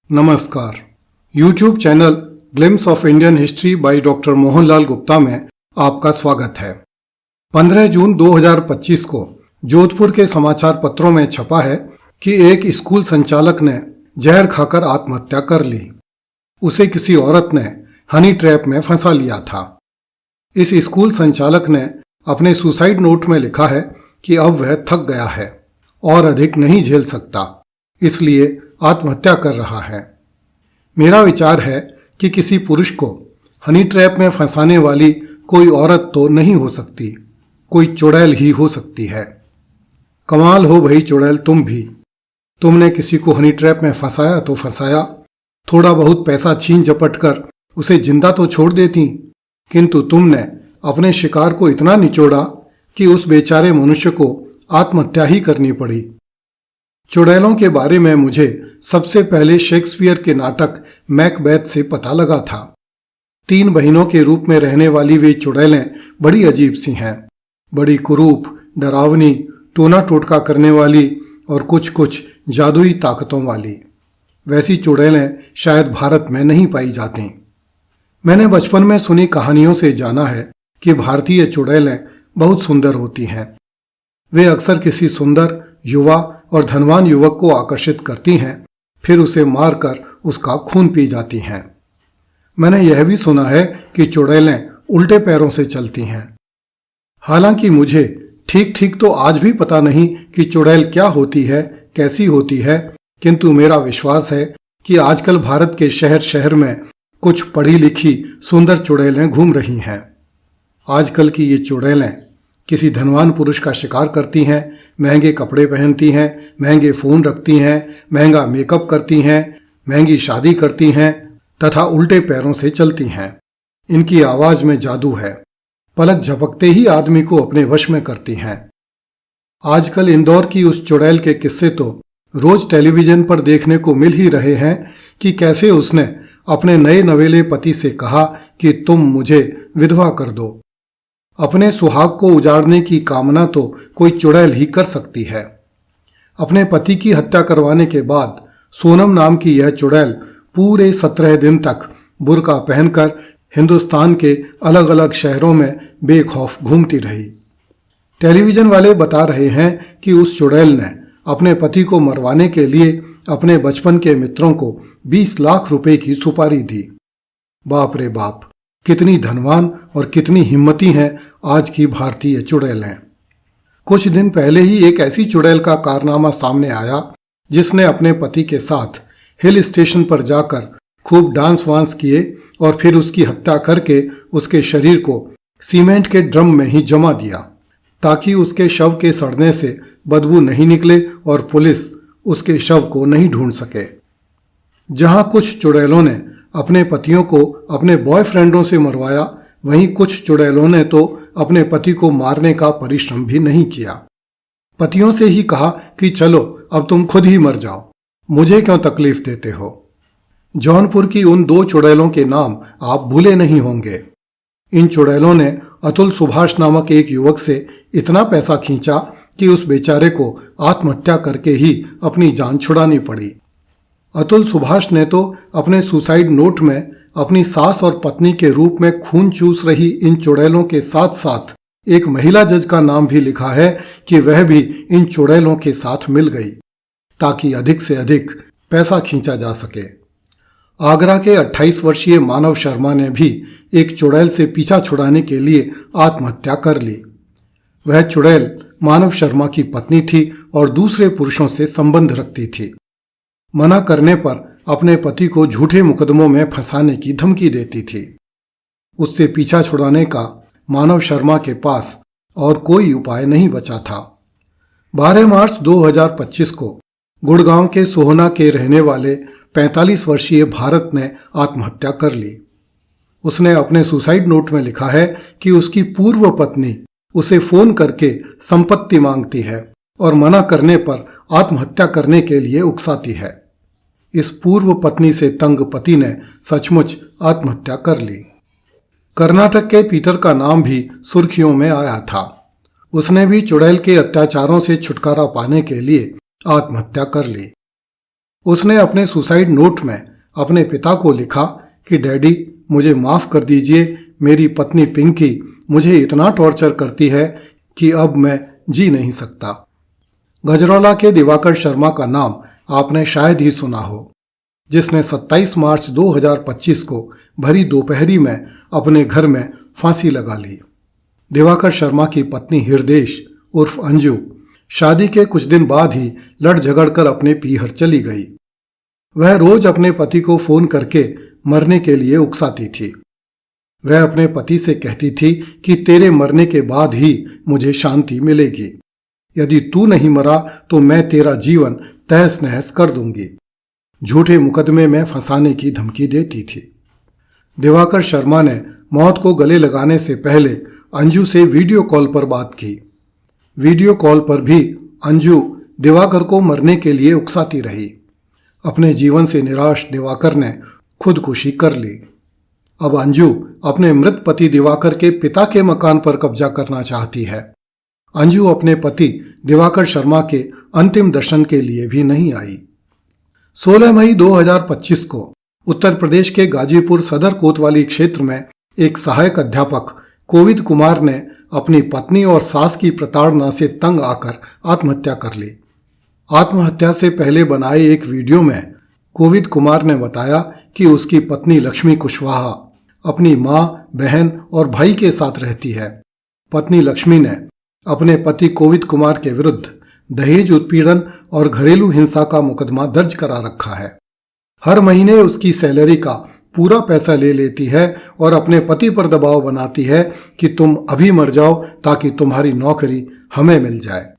नमस्कार। YouTube channel glimpse of Indian history by doctor Mohanlal Gupta में आपका स्वागत है। 15 जून 2025 को जोधपुर के समाचार पत्रों में छपा है कि एक स्कूल संचालक ने जहर खाकर आत्महत्या कर ली। उसे किसी औरत ने हनी ट्रैप में फंसा लिया था। इस स्कूल संचालक ने अपने सुसाइड नोट में लिखा है कि अब वह थक गया है और अधिक नहीं झेल सकता, इसलिए आत्महत्या कर रहा है। मेरा विचार है कि किसी पुरुष को हनी ट्रैप में फंसाने वाली कोई औरत तो नहीं हो सकती, कोई चुड़ैल ही हो सकती है। कमाल हो भई चुड़ैल तुम भी। तुमने किसी को हनी ट्रैप में फंसाया तो फंसाया, थोड़ा बहुत पैसा छीन झपट कर उसे जिंदा तो छोड़ देती, किंतु तुमने अपने शिकार को इतना निचोड़ा कि उस बेचारे मनुष्य को आत्महत्या ही करनी पड़ी। चुड़ैलों के बारे में मुझे सबसे पहले शेक्सपियर के नाटक मैकबेथ से पता लगा था। 3 बहनों के रूप में रहने वाली वे चुड़ैलें बड़ी अजीब सी हैं, बड़ी कुरूप, डरावनी, टोना टोटका करने वाली और कुछ जादुई ताकतों वाली। वैसी चुड़ैलें शायद भारत में नहीं पाई जाती। मैंने बचपन में सुनी कहानियों से जाना है कि भारतीय चुड़ैलें बहुत सुंदर होती हैं। वे अक्सर किसी सुंदर, युवा और धनवान युवक को आकर्षित करती हैं, फिर उसे मारकर उसका खून पी जाती हैं। मैंने यह भी सुना है कि चुड़ैलें उल्टे पैरों से चलती हैं। हालांकि मुझे ठीक तो आज भी पता नहीं कि चुड़ैल क्या होती है, कैसी होती है, किंतु मेरा विश्वास है कि आजकल भारत के शहर शहर में कुछ पढ़ी लिखी सुंदर चुड़ैलें घूम रही हैं। आजकल की ये चुड़ैलें किसी धनवान पुरुष का शिकार करती हैं, महंगे कपड़े पहनती हैं, महंगे फ़ोन रखती हैं, महंगा मेकअप करती हैं, महंगी शादी करती हैं तथा उल्टे पैरों से चलती हैं। इनकी आवाज़ में जादू है, पलक झपकते ही आदमी को अपने वश में करती हैं। आजकल इंदौर की उस चुड़ैल के किस्से तो रोज टेलीविजन पर देखने को मिल ही रहे हैं कि कैसे उसने अपने नए नवेले पति से कहा कि तुम मुझे विधवा कर दो। अपने सुहाग को उजाड़ने की कामना तो कोई चुड़ैल ही कर सकती है। अपने पति की हत्या करवाने के बाद सोनम नाम की यह चुड़ैल पूरे 17 दिन तक बुर्का पहनकर हिंदुस्तान के अलग अलग शहरों में बेखौफ घूमती रही। टेलीविजन वाले बता रहे हैं कि उस चुड़ैल ने अपने पति को मरवाने के लिए अपने बचपन के मित्रों को 20 लाख रुपए की सुपारी दी। बाप रे बाप, कितनी धनवान और कितनी हिम्मती हैं आज की भारतीय चुड़ैलें। कुछ दिन पहले ही एक ऐसी चुड़ैल का कारनामा सामने आया जिसने अपने पति के साथ हिल स्टेशन पर जाकर खूब डांस वांस किए और फिर उसकी हत्या करके उसके शरीर को सीमेंट के ड्रम में ही जमा दिया ताकि उसके शव के सड़ने से बदबू नहीं निकले और पुलिस उसके शव को नहीं ढूंढ सके। जहां कुछ चुड़ैलों ने अपने पतियों को अपने बॉयफ्रेंडों से मरवाया, वहीं कुछ चुड़ैलों ने तो अपने पति को मारने का परिश्रम भी नहीं किया। पतियों से ही कहा कि चलो अब तुम खुद ही मर जाओ, मुझे क्यों तकलीफ देते हो। जौनपुर की उन 2 चुड़ैलों के नाम आप भूले नहीं होंगे। इन चुड़ैलों ने अतुल सुभाष नामक एक युवक से इतना पैसा खींचा कि उस बेचारे को आत्महत्या करके ही अपनी जान छुड़ानी पड़ी। अतुल सुभाष ने तो अपने सुसाइड नोट में अपनी सास और पत्नी के रूप में खून चूस रही इन चुड़ैलों के साथ साथ एक महिला जज का नाम भी लिखा है कि वह भी इन चुड़ैलों के साथ मिल गई ताकि अधिक से अधिक पैसा खींचा जा सके। आगरा के 28 वर्षीय मानव शर्मा ने भी एक चुड़ैल से पीछा छुड़ाने के लिए आत्महत्या कर ली। वह चुड़ैल मानव शर्मा की पत्नी थी और दूसरे पुरुषों से संबंध रखती थी। मना करने पर अपने पति को झूठे मुकदमों में फंसाने की धमकी देती थी। उससे पीछा छुड़ाने का मानव शर्मा के पास और कोई उपाय नहीं बचा था। 12 मार्च 2025 को गुड़गांव के सोहना के रहने वाले 45 वर्षीय भारत ने आत्महत्या कर ली। उसने अपने सुसाइड नोट में लिखा है कि उसकी पूर्व पत्नी उसे फोन करके संपत्ति मांगती है और मना करने पर आत्महत्या करने के लिए उकसाती है। इस पूर्व पत्नी से तंग पति ने सचमुच आत्महत्या कर ली। कर्नाटक के पीटर का नाम भी सुर्खियों में आया था। उसने भी चुड़ैल के अत्याचारों से छुटकारा पाने के लिए आत्महत्या कर ली। उसने अपने सुसाइड नोट में अपने पिता को लिखा कि डैडी मुझे माफ कर दीजिए, मेरी पत्नी पिंकी मुझे इतना टॉर्चर करती है कि अब मैं जी नहीं सकता। गजरौला के दिवाकर शर्मा का नाम आपने शायद ही सुना हो, जिसने 27 मार्च 2025 को भरी दोपहरी में अपने घर में फांसी लगा ली। दिवाकर शर्मा की पत्नी हृदेश उर्फ अंजू शादी के कुछ दिन बाद ही लड़ झगड़ कर अपने पीहर चली गई। वह रोज अपने पति को फोन करके मरने के लिए उकसाती थी। वह अपने पति से कहती थी कि तेरे मरने के बाद ही मुझे शांति मिलेगी। यदि तू नहीं मरा तो मैं तेरा जीवन तहस नहस कर दूंगी। झूठे मुकदमे में फंसाने की धमकी देती थी। दिवाकर शर्मा ने मौत को गले लगाने से पहले अंजू से वीडियो कॉल पर बात की। वीडियो कॉल पर भी अंजू दिवाकर को मरने के लिए उकसाती रही। अपने जीवन से निराश दिवाकर ने खुदकुशी कर ली। अब अंजू अपने मृत पति दिवाकर के पिता के मकान पर कब्जा करना चाहती है। अंजू अपने पति दिवाकर शर्मा के अंतिम दर्शन के लिए भी नहीं आई। 16 मई 2025 को उत्तर प्रदेश के गाजीपुर सदर कोतवाली क्षेत्र में एक सहायक अध्यापक कोविद कुमार ने अपनी पत्नी और सास की प्रताड़ना से तंग आकर आत्महत्या कर ली। आत्महत्या से पहले बनाए एक वीडियो में कोविद कुमार ने बताया कि उसकी पत्नी लक्ष्मी कुशवाहा अपनी मां, बहन और भाई के साथ रहती है। पत्नी लक्ष्मी ने अपने पति कोविद कुमार के विरुद्ध दहेज उत्पीड़न और घरेलू हिंसा का मुकदमा दर्ज करा रखा है। हर महीने उसकी सैलरी का पूरा पैसा ले लेती है और अपने पति पर दबाव बनाती है कि तुम अभी मर जाओ ताकि तुम्हारी नौकरी हमें मिल जाए।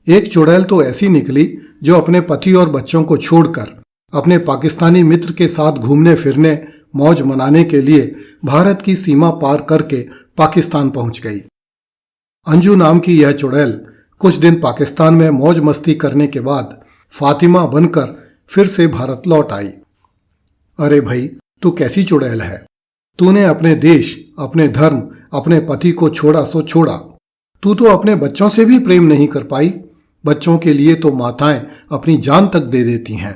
एक चुड़ैल तो ऐसी निकली जो अपने पति और बच्चों को छोड़कर अपने पाकिस्तानी मित्र के साथ घूमने फिरने, मौज मनाने के लिए भारत की सीमा पार करके पाकिस्तान पहुंच गई। अंजू नाम की यह चुड़ैल कुछ दिन पाकिस्तान में मौज मस्ती करने के बाद फातिमा बनकर फिर से भारत लौट आई। अरे भाई, तू कैसी चुड़ैल है? तूने अपने देश, अपने धर्म, अपने पति को छोड़ा सो छोड़ा। तू तो अपने बच्चों से भी प्रेम नहीं कर पाई। बच्चों के लिए तो माताएं अपनी जान तक दे देती हैं।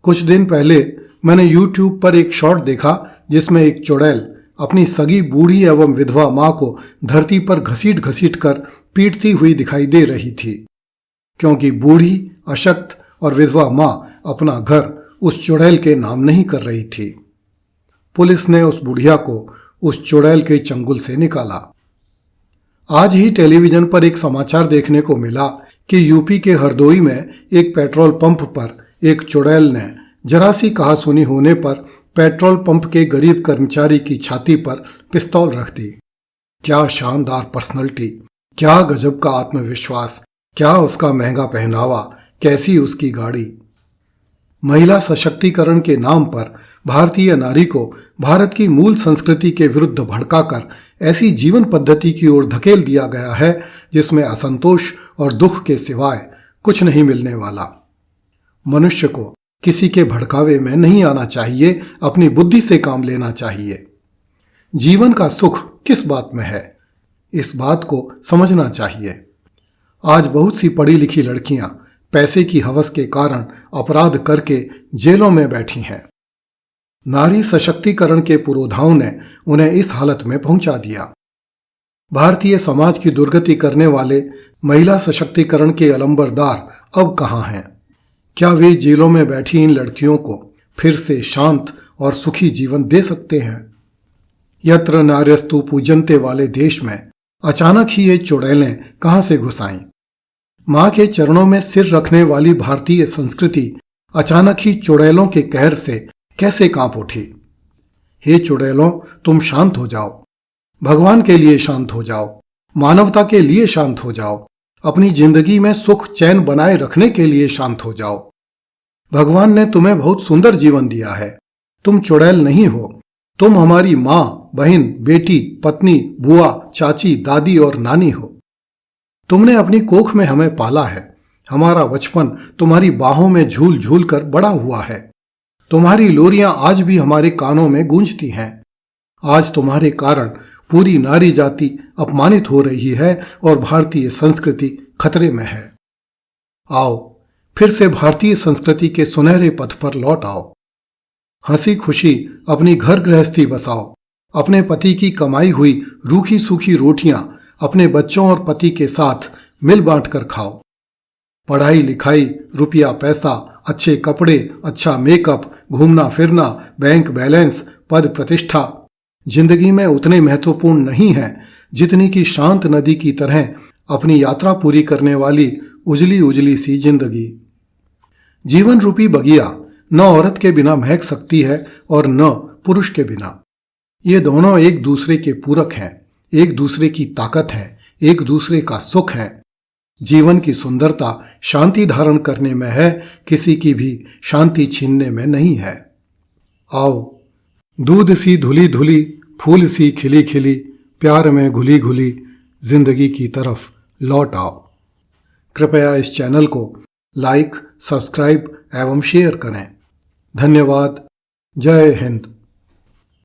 कुछ दिन पहले मैंने YouTube पर एक शॉर्ट देखा जिसमें एक चुड़ैल अपनी सगी बूढ़ी एवं विधवा मां को धरती पर घसीट घसीट कर पीटती हुई दिखाई दे रही थी, क्योंकि बूढ़ी, अशक्त और विधवा मां अपना घर उस चुड़ैल के नाम नहीं कर रही थी। पुलिस ने उस बुढ़िया को उस चुड़ैल के चंगुल से निकाला। आज ही टेलीविजन पर एक समाचार देखने को मिला कि यूपी के हरदोई में एक पेट्रोल पंप पर एक चुड़ैल ने जरा सी कहासुनी होने पर पेट्रोल पंप के गरीब कर्मचारी की छाती पर पिस्तौल रख दी। क्या शानदार पर्सनैलिटी, क्या गजब का आत्मविश्वास, क्या उसका महंगा पहनावा, कैसी उसकी गाड़ी। महिला सशक्तिकरण के नाम पर भारतीय नारी को भारत की मूल संस्कृति के विरुद्ध भड़काकर ऐसी जीवन पद्धति की ओर धकेल दिया गया है जिसमें असंतोष और दुख के सिवाय कुछ नहीं मिलने वाला। मनुष्य को किसी के भड़कावे में नहीं आना चाहिए, अपनी बुद्धि से काम लेना चाहिए। जीवन का सुख किस बात में है, इस बात को समझना चाहिए। आज बहुत सी पढ़ी लिखी लड़कियां पैसे की हवस के कारण अपराध करके जेलों में बैठी हैं। नारी सशक्तिकरण के पुरोधाओं ने उन्हें इस हालत में पहुंचा दिया। भारतीय समाज की दुर्गति करने वाले महिला सशक्तिकरण के अलंबरदार अब कहां हैं? क्या वे जेलों में बैठी इन लड़कियों को फिर से शांत और सुखी जीवन दे सकते हैं? यत्र नार्यस्तु पूजन्ते वाले देश में अचानक ही ये चुड़ैलें कहां से घुस आईं? मां के चरणों में सिर रखने वाली भारतीय संस्कृति अचानक ही चुड़ैलों के कहर से कैसे कांप उठी? हे चुड़ैलों, तुम शांत हो जाओ, भगवान के लिए शांत हो जाओ, मानवता के लिए शांत हो जाओ, अपनी जिंदगी में सुख चैन बनाए रखने के लिए शांत हो जाओ। भगवान ने तुम्हें बहुत सुंदर जीवन दिया है। तुम चुड़ैल नहीं हो, तुम हमारी मां, बहन, बेटी, पत्नी, बुआ, चाची, दादी और नानी हो। तुमने अपनी कोख में हमें पाला है। हमारा बचपन तुम्हारी बाहों में झूल झूल कर बड़ा हुआ है। तुम्हारी लोरियां आज भी हमारे कानों में गूंजती हैं। आज तुम्हारे कारण पूरी नारी जाति अपमानित हो रही है और भारतीय संस्कृति खतरे में है। आओ फिर से भारतीय संस्कृति के सुनहरे पथ पर लौट आओ। हंसी खुशी अपनी घर गृहस्थी बसाओ। अपने पति की कमाई हुई रूखी सूखी रोटियां अपने बच्चों और पति के साथ मिल बांट कर खाओ। पढ़ाई लिखाई, रुपया पैसा, अच्छे कपड़े, अच्छा मेकअप, घूमना फिरना, बैंक बैलेंस, पद प्रतिष्ठा जिंदगी में उतने महत्वपूर्ण नहीं है जितनी कि शांत नदी की तरह अपनी यात्रा पूरी करने वाली उजली उजली सी जिंदगी। जीवन रूपी बगिया न औरत के बिना महक सकती है और न पुरुष के बिना। ये दोनों एक दूसरे के पूरक हैं, एक दूसरे की ताकत है, एक दूसरे का सुख है। जीवन की सुंदरता शांति धारण करने में है, किसी की भी शांति छीनने में नहीं है। आओ, दूध सी धुली धुली, फूल सी खिली खिली, प्यार में घुली घुली जिंदगी की तरफ लौट आओ। कृपया इस चैनल को लाइक, सब्सक्राइब एवं शेयर करें। धन्यवाद। जय हिंद।